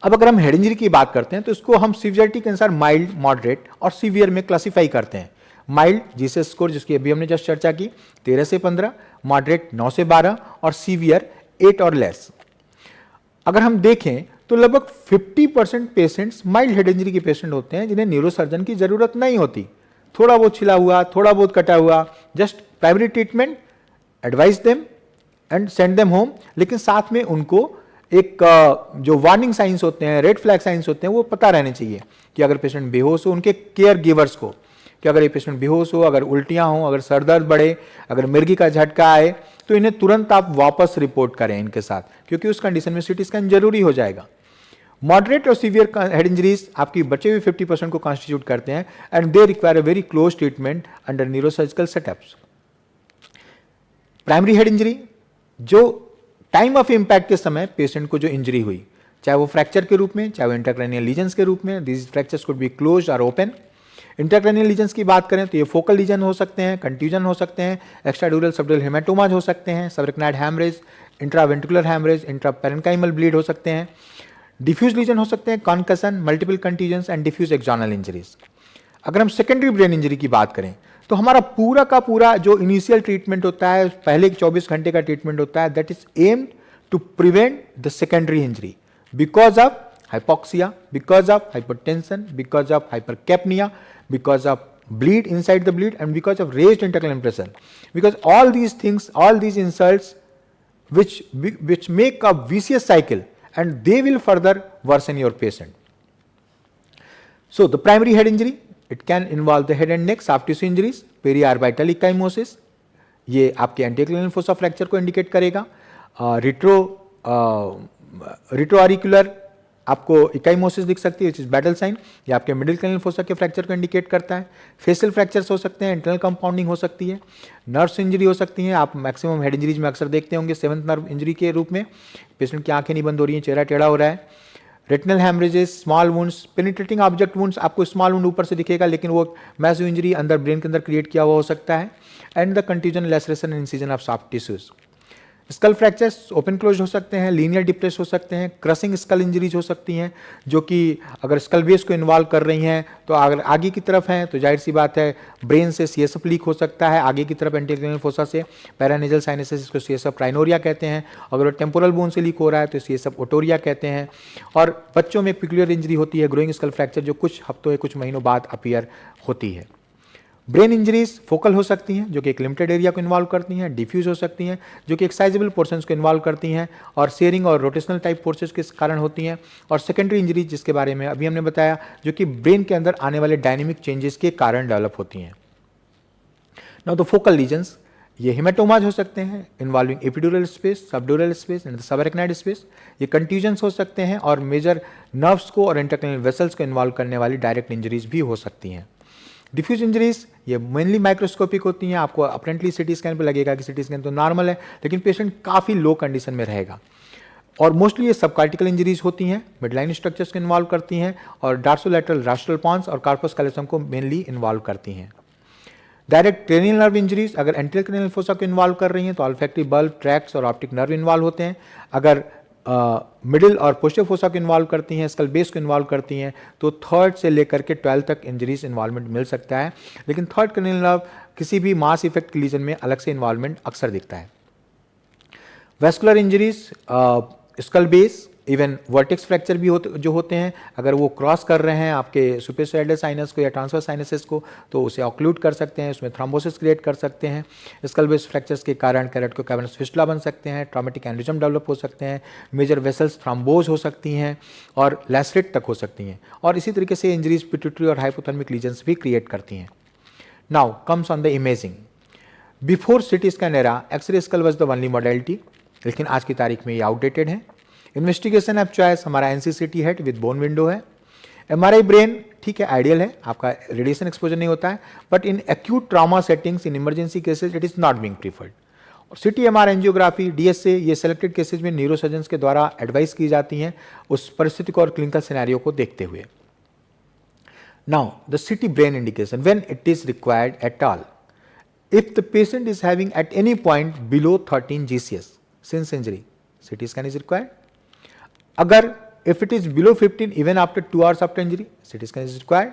B: अब अगर हम हेड इंजरी की बात करते हैं तो इसको हम सीवियरिटी के अनुसार माइल्ड, मॉडरेट और सीवियर में क्लासिफाई करते हैं। माइल्ड जीसीएस स्कोर जिसकी अभी हमने जस्ट चर्चा की 13 से 15, मॉडरेट 9 से 12 और सीवियर 8 और लेस। अगर हम देखें तो लगभग 50% पेशेंट्स माइल्ड हेड इंजरी के पेशेंट होते हैं जिन्हें न्यूरोसर्जन की जरूरत नहीं होती। थोड़ा बहुत छिला हुआ, थोड़ा बहुत कटा हुआ, just primary treatment, advise them and send them home. लेकिन साथ में उनको एक जो वार्निंग साइंस होते हैं, रेड फ्लैग साइंस होते हैं, वो पता रहने चाहिए कि अगर पेशेंट बेहोश हो, उनके केयर गिवर्स को कि अगर ये पेशेंट बेहोश हो, अगर उल्टियां हो, अगर सर दर्द बढ़े, अगर मिर्गी का झटका आए, तो इन्हें तुरंत आप वापस रिपोर्ट करें इनके साथ, क्योंकि उस कंडीशन में सीटी स्कैन जरूरी हो जाएगा। मॉडरेट और सीवियर हेड इंजरीज आपकी बचे हुए 50% को कॉन्स्टिट्यूट करते हैं and they require a very close treatment under neurosurgical setups. Primary head injury, जो टाइम ऑफ इंपैक्ट के समय पेशेंट को जो इंजरी हुई, चाहे वो फ्रैक्चर के रूप में, चाहे वो इंट्राक्रैनियल लीजन्स के रूप में, these fractures could be closed और ओपन। इंट्राक्रैनियल लीजन्स की बात करें तो ये फोकल लीजन हो सकते हैं, कंट्यूजन हो सकते हैं, एक्स्ट्राड्यूरल सबड्यूरल हेमाटोमाज हो सकते हैं, subarachnoid haemorrhage, intraventricular haemorrhage, intraparenchymal bleed हो सकते हैं, डिफ्यूज लीजन हो सकते हैं, concussion, multiple contusions and diffuse axonal injuries. अगर हम सेकेंडरी ब्रेन इंजरी की बात करें तो हमारा पूरा का पूरा जो इनिशियल ट्रीटमेंट होता है, पहले 24 घंटे का ट्रीटमेंट होता है, that is aimed to prevent the secondary injury because of hypoxia, because of hypertension, because of hypercapnia, because of bleed inside the bleed, and because of raised intracranial pressure. Because all these things, all these insults which make a vicious cycle, and they will further worsen your patient. So the primary head injury, it can involve the head and neck soft tissue injuries, periorbital ecchymosis, ये आपके anticranial fossa fracture को indicate करेगा। retroauricular आपको ecchymosis दिख सकती है, which is battle sign, ये आपके मिडिल क्रैनियल फोसा के फ्रैक्चर को इंडिकेट करता है। फेशियल फ्रैक्चर्स हो सकते हैं, इंटरनल कंपाउंडिंग हो सकती है, नर्व्स इंजरी हो सकती है। आप मैक्सिमम हेड इंजरीज में अक्सर देखते होंगे 7th नर्व इंजरी के रूप में, पेशेंट की आंखें नहीं बंद हो रही हैं, चेहरा टेढ़ा हो रहा है। Retinal हैमरेजेस, small wounds, penetrating object wounds, आपको स्मॉल वुंड ऊपर से दिखेगा लेकिन वो मैसिव इंजरी अंदर ब्रेन के अंदर क्रिएट किया हुआ हो सकता है। And the contusion, laceration and incision of soft tissues. Skull fractures open close हो सकते हैं, लीनियर डिप्रेस हो सकते हैं, क्रसिंग स्कल इंजरीज हो सकती हैं, जो कि अगर स्कल बेस को इन्वॉल्व कर रही हैं तो अगर आगे की तरफ हैं तो जाहिर सी बात है ब्रेन से सीएसएफ लीक हो सकता है, आगे की तरफ एंटीक्रेनियल फोसा से पैरानेजल साइनसेस, इसको सीएसएफ प्राइनोरिया कहते हैं। अगर वो टेम्पोरल बोन से लीक हो रहा है तो सीएसएफ ओटोरिया कहते हैं। और बच्चों में पिक्युलर इंजरी होती है, ग्रोइंग स्कल फ्रैक्चर, जो कुछ हफ्तों या कुछ महीनों बाद अपीयर होती है। ब्रेन इंजरीज फोकल हो सकती हैं, जो कि एक लिमिटेड एरिया को इन्वॉल्व करती हैं, डिफ्यूज हो सकती हैं, जो कि एक साइजेबल पोर्शंस को इन्वॉल्व करती हैं और शेयरिंग और रोटेशनल टाइप फोर्सेस के कारण होती हैं। और सेकेंडरी इंजरीज, जिसके बारे में अभी हमने बताया, जो कि ब्रेन के अंदर आने वाले डायनेमिक चेंजेस के कारण डेवलप होती हैं। नाउ द फोकल लीजन्स, ये हेमाटोमाज हो सकते हैं involving epidural space, subdural space and subarachnoid space. ये कंट्यूजन्स हो सकते हैं और मेजर नर्व्स को और इंट्राक्रैनियल वेसल्स को इन्वॉल्व करने वाली डायरेक्ट इंजरीज भी हो सकती हैं। डिफ्यूज इंजरीज, ये मेनली माइक्रोस्कोपिक होती हैं, आपको अपरेंटली सिटी स्कैन पे लगेगा कि सिटी स्कैन तो नॉर्मल है, लेकिन पेशेंट काफ़ी लो कंडीशन में रहेगा। और मोस्टली ये सबकार्टिकल इंजरीज होती हैं, मिडलाइन स्ट्रक्चर्स को इन्वॉल्व करती हैं और डार्सोलैटरल रास्ट्रल पॉन्स और कार्पस कैलोसम को मेनली इन्वॉल्व करती हैं। डायरेक्ट क्रेनियल नर्व इंजरीज अगर एंटीरियर क्रेनियल फोसा को इन्वॉल्व कर रही हैं तो ऑल्फैक्टरी बल्ब, ट्रैक्स और ऑप्टिक नर्व इन्वॉल्व होते हैं। अगर मिडिल और पोस्टीरियर फोसा को इन्वॉल्व करती हैं, स्कल बेस को इन्वॉल्व करती हैं, तो 3rd से लेकर के 12 तक इंजरीज इन्वॉल्वमेंट मिल सकता है। लेकिन 3rd क्रेनियल नर्व किसी भी मास इफेक्ट लीजन में अलग से इन्वॉल्वमेंट अक्सर दिखता है। Vascular injuries, skull base, even vertex fracture भी जो होते हैं, अगर वो क्रॉस कर रहे हैं आपके सुपरसाइडल साइनस को या ट्रांसवर्स साइनसेस को तो उसे ऑक्लूड कर सकते हैं, उसमें थ्रोम्बोसिस क्रिएट कर सकते हैं। स्कल बेस फ्रैक्चर्स के कारण कैरेटो कैवर्नस फिस्टुला बन सकते हैं, ट्रॉमेटिक एन्युरिज्म डेवलप हो सकते हैं, मेजर वेसल्स थ्रोम्बोज हो सकती हैं और लैसरेट तक हो सकती हैं। और इसी तरीके से इंजरीज पिट्यूटरी और हाइपोथर्मिक लीजन्स भी क्रिएट करती हैं। Now comes on the imaging. Before CT scan era x-ray skull was the only modality, लेकिन आज की तारीख में ये आउटडेटेड है। इन्वेस्टिगेशन ऑफ चॉइस हमारा एनसीसीटी हेड विद बोन विंडो है। एमआरआई ब्रेन ठीक है, आइडियल है, आपका रेडिएशन एक्सपोजर नहीं होता है, but in acute trauma settings, in emergency cases it is not being preferred. और सिटी एमआर एंजियोग्राफी, डीएसए, ये सेलेक्टेड केसेज में न्यूरोसर्जन्स के द्वारा एडवाइस की जाती हैं उस परिस्थिति को और क्लिनिकल सिनेरियो को देखते हुए। Now the CT brain indication when it is required at all, if the patient is having at any point below 13 GCS since injury, CT scan is required. अगर if it is below 15 even after 2 hours after injury, CT scan is required.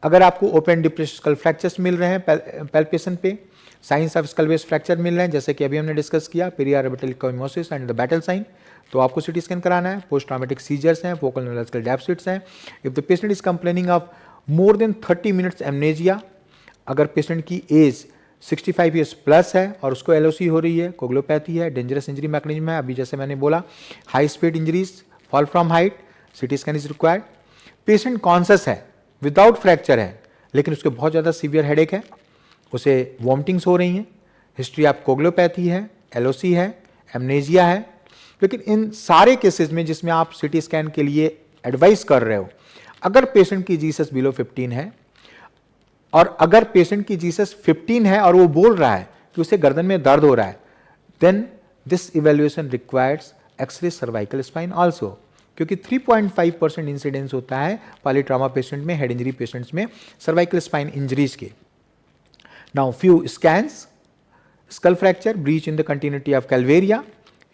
B: अगर आपको open depress skull fractures मिल रहे हैं palpation पे, signs of skull base fracture मिल रहे हैं, जैसे कि अभी हमने डिस्कस किया periorbital ecchymosis and the Battle sign, तो आपको सिटी स्कैन कराना है। पोस्ट ट्रॉमेटिक सीजर्स हैं, फोकल न्यूरोलॉजिकल डेफिसिट्स हैं। If the patient is complaining of more than 30 minutes amnesia, अगर पेशेंट की एज 65 years प्लस है और उसको एलओसी हो रही है, कोगलोपैथी है, डेंजरस इंजरी मैकेनिज्म है, अभी जैसे मैंने बोला high speed injuries, fall from height, city scan is required. Patient conscious है, विदाउट फ्रैक्चर है, लेकिन उसको बहुत ज़्यादा सीवियर हेडेक है, उसे वॉमिटिंग्स हो रही हैं, हिस्ट्री ऑफ कोगलोपैथी है, LOC है, एमनेजिया है। लेकिन इन सारे केसेस में जिसमें आप CT स्कैन के लिए एडवाइस कर रहे हो, अगर पेशेंट की जीसस बिलो 15 है और अगर पेशेंट की जीसस 15 है और वो बोल रहा है कि उसे गर्दन में दर्द हो रहा है, then this evaluation requires X-ray cervical spine also, क्योंकि 3.5% इंसिडेंस होता है पॉलीट्रॉमा पेशेंट में, हेड इंजरी पेशेंट्स में सर्वाइकल स्पाइन इंजरीज के। Now few scans, skull fracture, breach in the continuity of calvaria.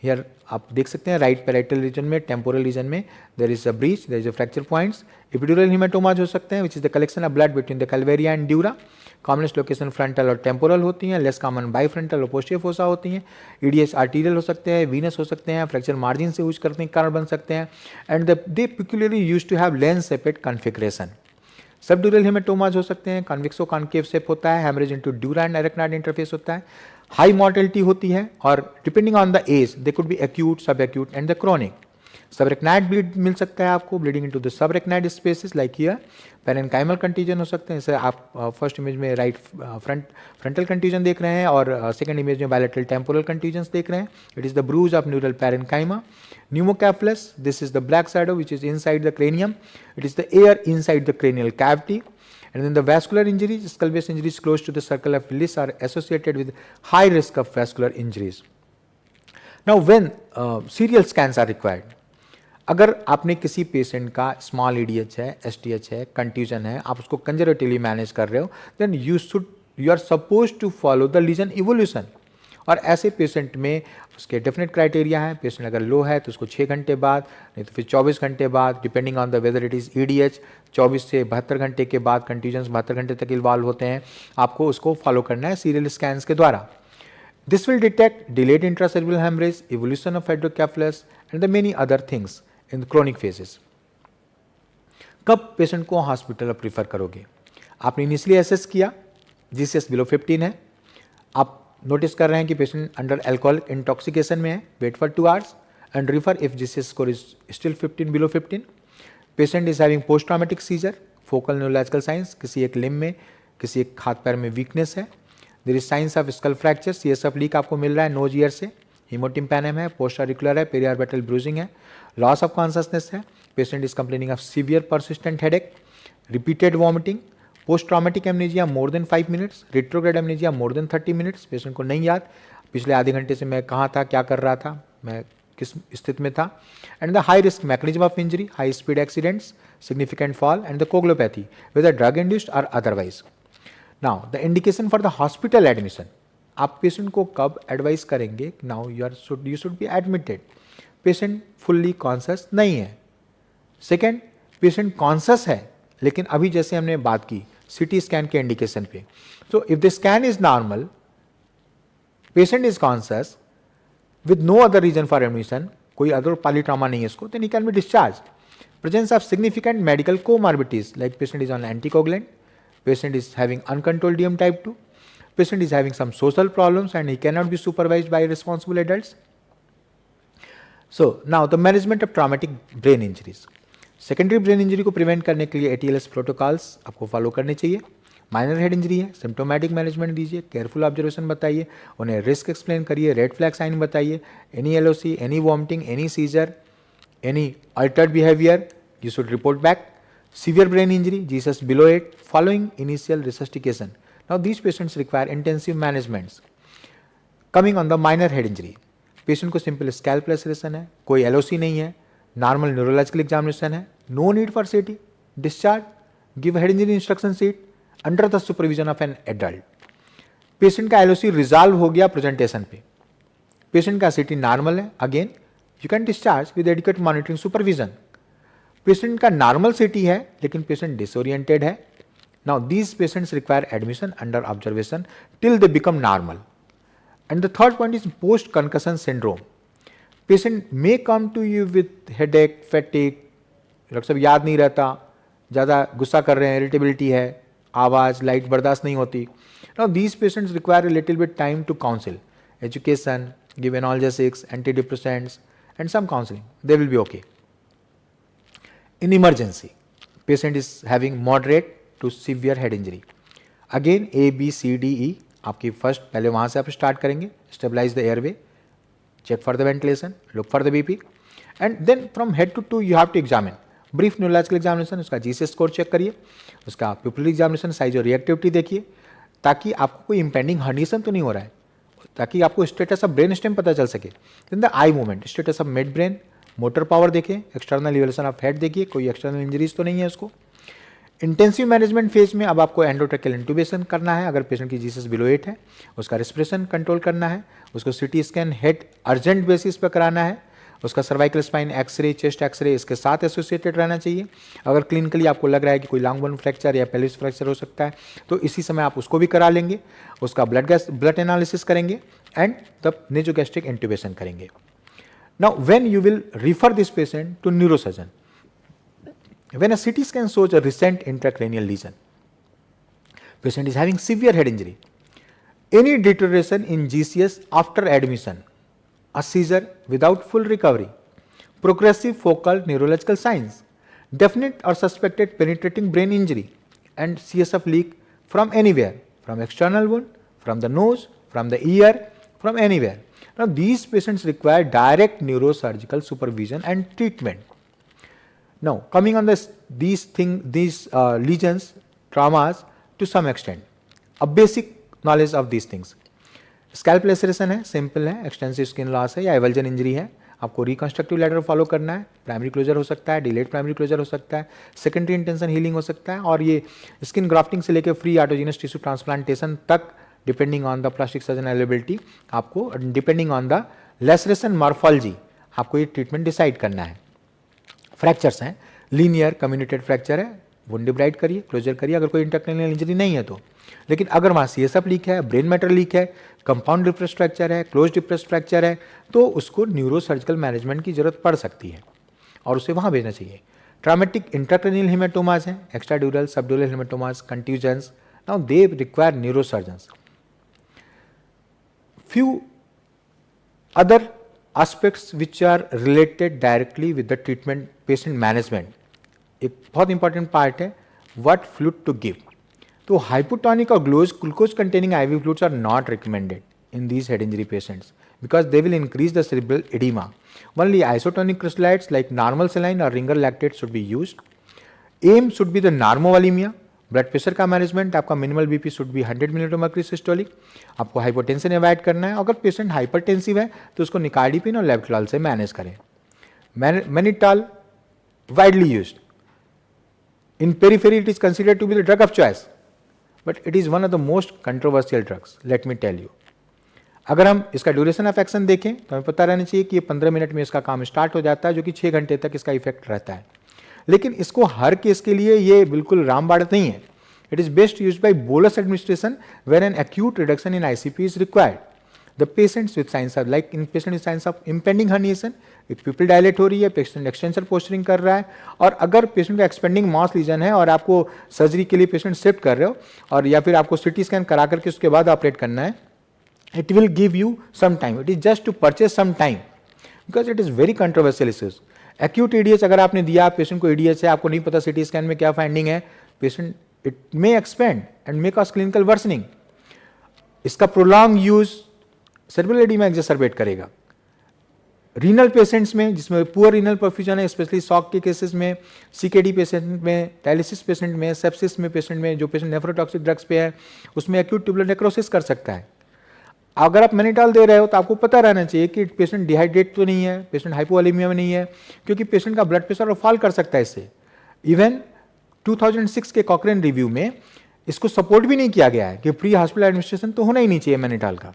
B: Here आप देख सकते हैं राइट पैराइटल रीजन में, टेम्पोरल रीजन में there is a breach, there is a fracture points. Epidural haematomas हो सकते हैं which is the collection of blood between the calvaria and dura. Commonest location frontal और टेम्पोरल होती हैं, less common बाइफ्रंटल और पोस्टियर fossa होती हैं। EDS आर्टीरियल हो सकते हैं, वीनस हो सकते हैं, फ्रैक्चर मार्जिन से यूज करने के कारण बन सकते हैं, and they peculiarly use to have lens shaped configuration. Subdural haematomas हो सकते हैं, कॉन्वेक्सो कॉन्केव शेप होता है, haemorrhage into dura and arachnoid interface होता है, हाई मॉर्टेलिटी होती है, और depending on the age they could be acute, sub acute and the chronic. Subarachnoid bleed मिल सकता है आपको, bleeding into the subarachnoid spaces like here. Parenchymal contusion हो सकते हैं, जैसे आप फर्स्ट इमेज में राइट फ्रंटल कंट्यूजन देख रहे हैं और सेकंड इमेज में बायलैटरल टेम्पोरल कंट्यूजन्स देख रहे हैं। It is the bruise of neural parenchyma. Pneumocephalus, this is the black shadow which is inside the cranium. It is the air inside the cranial cavity. And then the vascular injuries, skull base injuries close to the circle of Willis are associated with high risk of vascular injuries. Now when serial scans are required, अगर आपने किसी patient का small EDH है, STH है, contusion है, आप उसको conservatively manage कर रहे हो, then you are suppose to follow the lesion evolution. और ऐसे पेशेंट में उसके डेफिनेट क्राइटेरिया है। पेशेंट अगर लो है तो उसको 6 घंटे बाद, नहीं तो फिर 24 घंटे बाद, depending on the whether it is EDH, 24 से 72 घंटे के बाद, कंट्यूजन्स 72 घंटे तक इन्वॉल्व होते हैं, आपको उसको फॉलो करना है सीरियल स्कैन्स के द्वारा। This will detect delayed intracerebral haemorrhage, evolution of hydrocephalus and the many other things in the chronic phases. कब पेशेंट को हॉस्पिटल प्रीफर करोगे? आपने इनिशियली एसेस किया, जीसीएस बिलो 15 है, आप नोटिस कर रहे हैं कि पेशेंट अंडर अल्कोहलिक इंटॉक्सिकेशन में है, wait for 2 hours and refer if GCS score is still 15 below 15। Patient is having post traumatic seizure, focal neurological signs, किसी एक लिम्ब में, किसी एक हाथ पैर में वीकनेस है, there is signs of skull fracture, CSF leak आपको मिल रहा है नोज ईयर से, हीमोटिम्पैनम है, पोस्ट ऑरिकुलर है, पेरिऑर्बिटल ब्रूजिंग है, लॉस ऑफ कॉन्शसनेस है, patient is complaining of severe persistent headache, repeated vomiting, post traumatic amnesia more than 5 minutes, retrograde amnesia more than 30 minutes, patient को नहीं याद पिछले आधे घंटे से मैं कहाँ था, क्या कर रहा था, मैं किस स्थिति में था, and the high risk mechanism of injury, high speed accidents, significant fall and the coagulopathy whether drug induced और otherwise. Now the indication for the hospital admission, आप पेशेंट को कब एडवाइस करेंगे? Now you should be admitted, patient fully conscious नहीं है। Second, patient conscious है लेकिन अभी जैसे हमने बात की CT स्कैन के इंडिकेशन पे, so if the scan is normal, patient is conscious with no other reason for admission, कोई अदर पॉलीट्रॉमा नहीं है इसको, then he can be discharge. Presence of significant medical comorbidities like patient is on anticoagulant, patient is having uncontrolled DM type 2, patient is having some social problems and he cannot be supervised by responsible adults. So now the management of traumatic brain injuries. Secondary brain injury को prevent करने के लिए ATLS protocols आपको follow करने चाहिए। Minor head injury है, symptomatic management दीजिए, careful observation बताइए, उन्हें रिस्क एक्सप्लेन करिए, रेड फ्लैग साइन बताइए, any LOC, any vomiting, any seizure, any altered behaviour, you should report back. Severe brain injury, Jesus below 8, following initial resuscitation. Now these patients require intensive managements. Coming on the minor head injury, patient को simple scalp laceration है, कोई LOC नहीं है, normal neurological examination है, no need for CT, discharge, give head injury instruction sheet under the supervision of an adult. Patient का LOC resolve हो गया presentation पे, patient का CT normal है, again you can discharge with adequate monitoring supervision. Patient का normal CT है लेकिन patient disoriented है, now these patients require admission under observation till they become normal. And the third point is post concussion syndrome, patient may come to you with headache, fatigue, doctor साहब याद नहीं रहता, ज़्यादा गुस्सा कर रहे हैं, इरिटेबिलिटी है, आवाज़ लाइट बर्दाश्त नहीं होती। Now these patients require a little bit time to counsel, education, give analgesics, antidepressants and some counseling, they will be okay. In emergency, patient is having moderate to severe head injury. Again A, B, C, D, E, आपकी first पहले वहाँ से आप start करेंगे, stabilise the airway, check for the ventilation, look for the BP, and then from head to toe you have to examine. Brief neurological examination, उसका GCS score check करिए, उसका पिपुलरी examination size और reactivity देखिए, ताकि आपको कोई impending herniation तो नहीं हो रहा है, ताकि आपको स्टेटस ऑफ ब्रेन स्टेम पता चल सके। Then the eye movement, status of mid brain, motor power देखें, एक्सटर्नल इवैल्यूएशन ऑफ हेड देखिए, कोई एक्सटर्नल इंजरीज तो नहीं है उसको। इंटेंसिव मैनेजमेंट फेज में अब आपको एंडोट्रेकियल इंट्यूबेशन करना है, अगर पेशेंट की जीसीएस बिलो 8 है, उसका रेस्पिरेशन कंट्रोल करना है, उसको CT scan head urgent basis पर कराना है, उसका cervical spine x-ray, chest x-ray इसके साथ एसोसिएटेड रहना चाहिए। अगर क्लिनिकली आपको लग रहा है कि कोई लॉन्ग बोन फ्रैक्चर या पेल्विस फ्रैक्चर हो सकता है तो इसी समय आप उसको भी करा लेंगे, उसका ब्लड एनालिसिस करेंगे एंड तब नेजोगैस्ट्रिक इंट्यूबेशन करेंगे। Now when you will refer this patient to neurosurgeon, when a CT scan shows a recent intracranial lesion, patient is having severe head injury, any deterioration in GCS after admission, a seizure without full recovery, progressive focal neurological signs, definite or suspected penetrating brain injury, and CSF leak from anywhere, from external wound, from the nose, from the ear, from anywhere. Now these patients require direct neurosurgical supervision and treatment. Now coming on these lesions, traumas to some extent, a basic knowledge of these things. Scalp laceration है, simple है, extensive skin loss है या avulsion injury है, आपको reconstructive letter follow करना है, primary closure हो सकता है, डिलेड प्राइमरी क्लोजर हो सकता है, सेकेंडरी इंटेंशन हीलिंग हो सकता है, और ये स्किन ग्राफ्टिंग से लेकर फ्री ऑटोजेनस टिश्यू ट्रांसप्लांटेशन तक depending on the plastic surgeon availability, आपको depending on the laceration morphology आपको ये ट्रीटमेंट डिसाइड करना है। फ्रैक्चर्स हैं, लीनियर कम्युनिटेड फ्रैक्चर है, वुंड डिब्राइड करिए, क्लोजर करिए अगर कोई इंटरक्रेनियल इंजरी नहीं है तो। लेकिन अगर वहाँ सीएसएफ लीक है, ब्रेन मैटर लीक है, कंपाउंड डिप्रेस्ड फ्रैक्चर है, क्लोज डिप्रेस्ड फ्रैक्चर है, तो उसको न्यूरोसर्जिकल मैनेजमेंट की जरूरत पड़ सकती है और उसे वहाँ भेजना चाहिए। ट्रामेटिक इंटरक्रेनियल हेमेटोमास हैं, extradural subdural haematomas, contusions, now they require neurosurgeons. Few other aspects which are related directly with the treatment patient management, एक बहुत इंपॉर्टेंट पार्ट है what fluid to give। तो hypotonic और glucose containing IV fluids are not recommended in these head injury patients because they will increase the cerebral edema. Only isotonic crystalloids like normal saline or ringer lactate should be used. Aim should be the normovolemia। Blood pressure का management, आपका minimal BP should be 100 millimetre mercury systolic, आपको hypotension avoid करना है। अगर patient hypertensive है तो उसको निकार्डिपिन और लेवट्रॉल से मैनेज करें। Mannitol widely used in periphery, it is considered to be the drug of choice but it is one of the most controversial drugs, let me tell you. अगर हम इसका ड्यूरेशन ऑफ एक्शन देखें तो हमें पता रहना चाहिए कि ये 15 मिनट में इसका काम स्टार्ट हो जाता है, जो कि 6 घंटे तक इसका इफेक्ट रहता है। लेकिन इसको हर केस के लिए ये बिल्कुल रामबाण नहीं है। It is best used by bolus administration when an acute reduction in ICP is required. The patients with science of like in patient with science of impending herniation, एक पिपल डायलेट हो रही है, पेशेंट एक्सटेंसर पोस्चरिंग कर रहा है, और अगर patient का एक्सपेंडिंग मास लीजन है और आपको सर्जरी के लिए पेशेंट शिफ्ट कर रहे हो और या फिर आपको सीटी स्कैन करा करके उसके बाद ऑपरेट करना है, it will give you some time. It is just to purchase some time because it is very controversial issues. Acute EDH अगर आपने दिया, पेशेंट को EDH है, आपको नहीं पता सीटी स्कैन में क्या फाइंडिंग है, patient it may expand and may cause clinical worsening. इसका प्रोलॉन्ग यूज सेरेब्रल एडिमा एक्सरबेट करेगा। रीनल पेशेंट्स में जिसमें पुअर रीनल परफ्यूजन है, स्पेशली शॉक के केसेस में, सीकेडी पेशेंट में, डायलिसिस पेशेंट में, सेप्सिस में पेशेंट में, जो पेशेंट नेफ्रोटॉक्सिक ड्रग्स पे है उसमें एक्यूट ट्यूबुलर नेक्रोसिस कर सकता है। अगर आप मैनिटॉल दे रहे हो तो आपको पता रहना चाहिए कि पेशेंट डिहाइड्रेट तो नहीं है, पेशेंट हाइपोवोलेमिया में नहीं है, क्योंकि पेशेंट का ब्लड प्रेशर फॉल कर सकता है इससे। इवन 2006 के कॉकरेन रिव्यू में इसको सपोर्ट भी नहीं किया गया है कि प्री हॉस्पिटल एडमिनिस्ट्रेशन तो होना ही नहीं चाहिए मैनिटॉल का।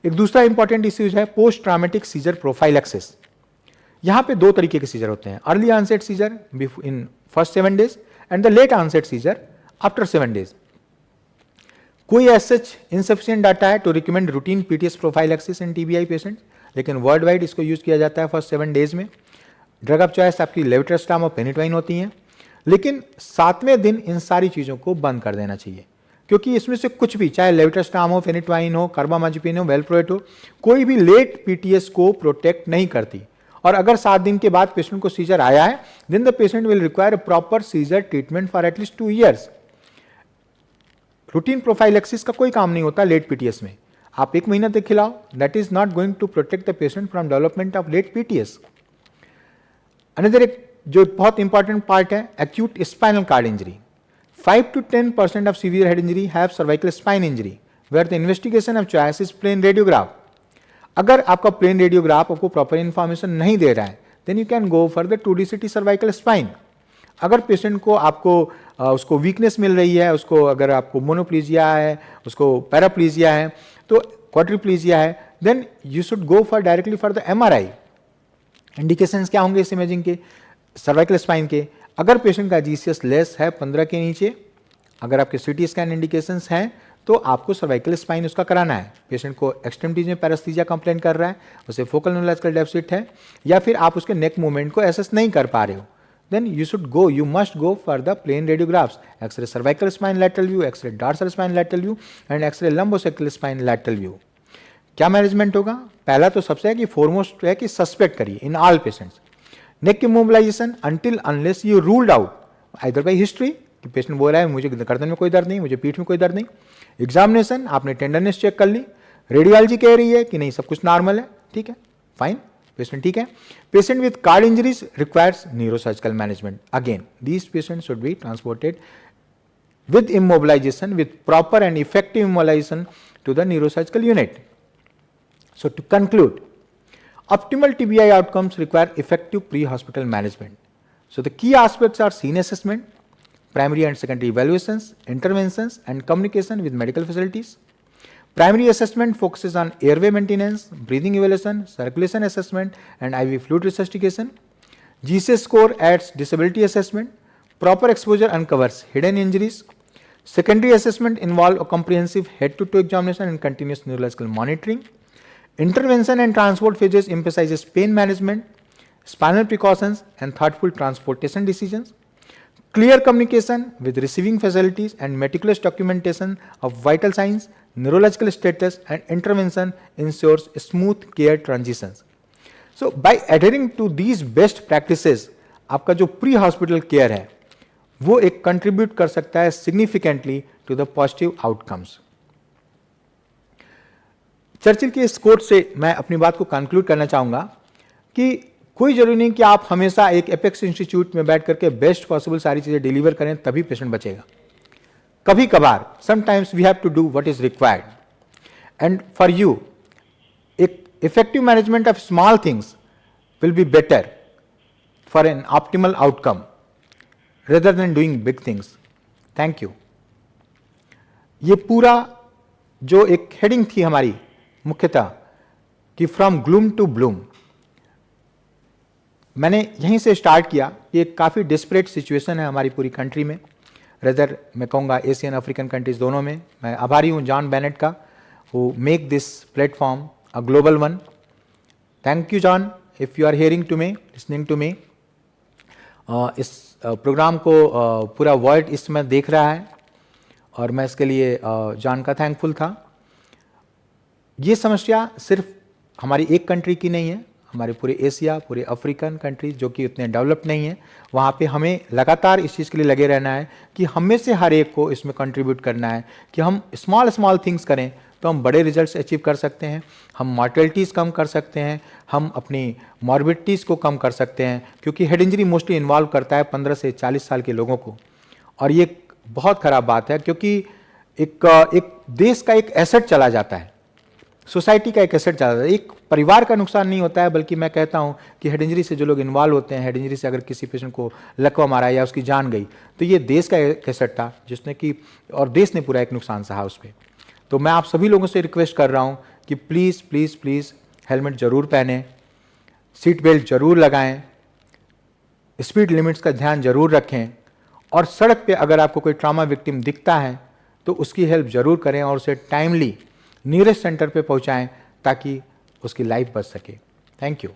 B: एक दूसरा इंपॉर्टेंट इश्यूज है पोस्ट ट्रॉमेटिक सीजर प्रोफाइलैक्सिस। यहाँ पे दो तरीके के सीजर होते हैं, early onset seizure in first 7 days and the late onset seizure after 7 days। कोई सच इनसफिशिएंट डाटा है to recommend routine PTS prophylaxis in TBI patient, लेकिन वर्ल्ड वाइड इसको यूज किया जाता है फर्स्ट 7 days में। ड्रग ऑफ चॉइस आपकी levetiracetam और पेनिटोइन होती हैं, लेकिन 7वें दिन इन सारी चीज़ों को बंद कर देना चाहिए, क्योंकि इसमें से कुछ भी, चाहे लेवोटिरास्टाम हो, फेनिटोइन हो, कार्बामाजिपिन हो, वेलप्रोएट हो, कोई भी लेट पीटीएस को प्रोटेक्ट नहीं करती। और अगर 7 दिन के बाद पेशेंट को सीजर आया है, then the patient will require proper seizure treatment for at least 2 years। Routine prophylaxis का कोई काम नहीं होता लेट पीटीएस में। आप 1 महीना तक खिलाओ, that is not going to protect the patient from development of late PTS. Another एक जो बहुत इंपॉर्टेंट पार्ट है, acute spinal cord injury. 5 to 10% of severe head injury have cervical spine injury, where the investigation of choice is plain radiograph. अगर आपका plain radiograph आपको proper information नहीं दे रहा है, then you can go for the 2D CT cervical spine. अगर patient को आपको उसको वीकनेस मिल रही है, उसको अगर आपको मोनोप्लीजिया है, उसको पैराप्लीजिया है, तो क्वाड्रिप्लीजिया है, then you should go for directly for the MRI। Indications क्या होंगे इस इमेजिंग के, सर्वाइकल स्पाइन के? अगर पेशेंट का जीसीएस लेस है 15 के नीचे, अगर आपके सीटी स्कैन इंडिकेशंस हैं, तो आपको सर्वाइकल स्पाइन उसका कराना है। पेशेंट को एक्सट्रीमिटीज में पैरास्थीसिया कंप्लेन कर रहा है, उसे फोकल न्यूरोलॉजिकल डेफिसिट है, या फिर आप उसके नेक मूवमेंट को एसेस नहीं कर पा रहे हो, then you must go for the plain radiographs, X-ray cervical spine lateral view, X-ray dorsal spine lateral view and X-ray lumbosacral spine lateral view। क्या मैनेजमेंट होगा? पहला तो सबसे है कि फोरमोस्ट है कि सस्पेक्ट करिए इन ऑल पेशेंट्स। नेक की mobilisation until unless you ruled out either by history कि पेशेंट बोल रहा है मुझे गर्दन में कोई दर्द नहीं, मुझे पीठ में कोई दर्द नहीं। एग्जामिनेशन, आपने टेंडरनेस चेक कर ली, रेडियोलॉजी कह रही है कि नहीं सब कुछ नॉर्मल है, ठीक है, फाइन, पेशेंट ठीक है। Patient with card injuries requires neurosurgical management. Again these patient should be transported with immobilization, with proper and effective immobilization to the neurosurgical unit. So to conclude, optimal TBI outcomes require effective pre-hospital management. So the key aspects are scene assessment, primary and secondary evaluations, interventions and communication with medical facilities. Primary assessment focuses on airway maintenance, breathing evaluation, circulation assessment and IV fluid resuscitation. GCS score adds disability assessment. Proper exposure uncovers hidden injuries. Secondary assessment involve a comprehensive head-to-toe examination and continuous neurological monitoring. Intervention and transport phases emphasizes pain management, spinal precautions and thoughtful transportation decisions. Clear communication with receiving facilities and meticulous documentation of vital signs, neurological status and intervention ensures smooth care transitions. So by adhering to these best practices, आपका जो pre hospital care है वो एक contribute कर सकता है significantly to the positive outcomes. Churchill के इस कोट से मैं अपनी बात को कंक्लूड करना चाहूंगा कि कोई जरूरी नहीं कि आप हमेशा एक एपेक्स इंस्टीट्यूट में बैठ करके बेस्ट पॉसिबल सारी चीजें डिलीवर करें तभी पेशेंट बचेगा। कभी कभार sometimes we have to do what is required and for you एक effective management of small things will be better for an optimal outcome rather than doing big things. Thank you. ये पूरा जो एक heading थी हमारी मुख्यतः कि from gloom to Bloom, मैंने यहीं से स्टार्ट किया। ये काफ़ी डिस्परेट सिचुएशन है हमारी पूरी कंट्री में, रेदर मैं कहूँगा एशियन अफ्रीकन कंट्रीज दोनों में। मैं आभारी हूँ जॉन बेनेट का, who make this platform a global one. Thank you John, if you are hearing to me, listening to me. इस प्रोग्राम को पूरा वर्ल्ड इस समय देख रहा है और मैं इसके लिए जॉन का थैंकफुल था। ये समस्या सिर्फ हमारी एक कंट्री की नहीं है, हमारे पूरे एशिया, पूरे अफ्रीकन कंट्रीज जो कि उतने डेवलप नहीं है, वहाँ पे हमें लगातार इस चीज़ के लिए लगे रहना है कि हम में से हर एक को इसमें कंट्रीब्यूट करना है कि हम स्मॉल थिंग्स करें तो हम बड़े रिजल्ट्स अचीव कर सकते हैं, हम मॉर्टेलिटीज़ कम कर सकते हैं, हम अपनी मॉर्बिडिटीज़ को कम कर सकते हैं, क्योंकि हेड इंजरी मोस्टली इन्वॉल्व करता है 15 से 40 साल के लोगों को। और ये बहुत ख़राब बात है क्योंकि एक देश का एक एसेट चला जाता है, सोसाइटी का एक एसेट चला जाता है। एक परिवार का नुकसान नहीं होता है, बल्कि मैं कहता हूँ कि हेड इंजरी से जो लोग इन्वॉल्व होते हैं, हेड इंजरी से अगर किसी पेशेंट को लकवा मारा या उसकी जान गई तो ये देश का एक एसेट था जिसने कि, और देश ने पूरा एक नुकसान सहा उस पर। तो मैं आप सभी लोगों से रिक्वेस्ट कर रहा हूँ कि प्लीज़ प्लीज़ प्लीज़ हेलमेट ज़रूर पहनें, सीट बेल्ट ज़रूर लगाएं, स्पीड लिमिट्स का ध्यान ज़रूर रखें, और सड़क पे अगर आपको कोई ट्रॉमा विक्टिम दिखता है तो उसकी हेल्प ज़रूर करें और उसे टाइमली नियरेस्ट सेंटर पे पहुंचाएं ताकि उसकी लाइफ बच सके। Thank you.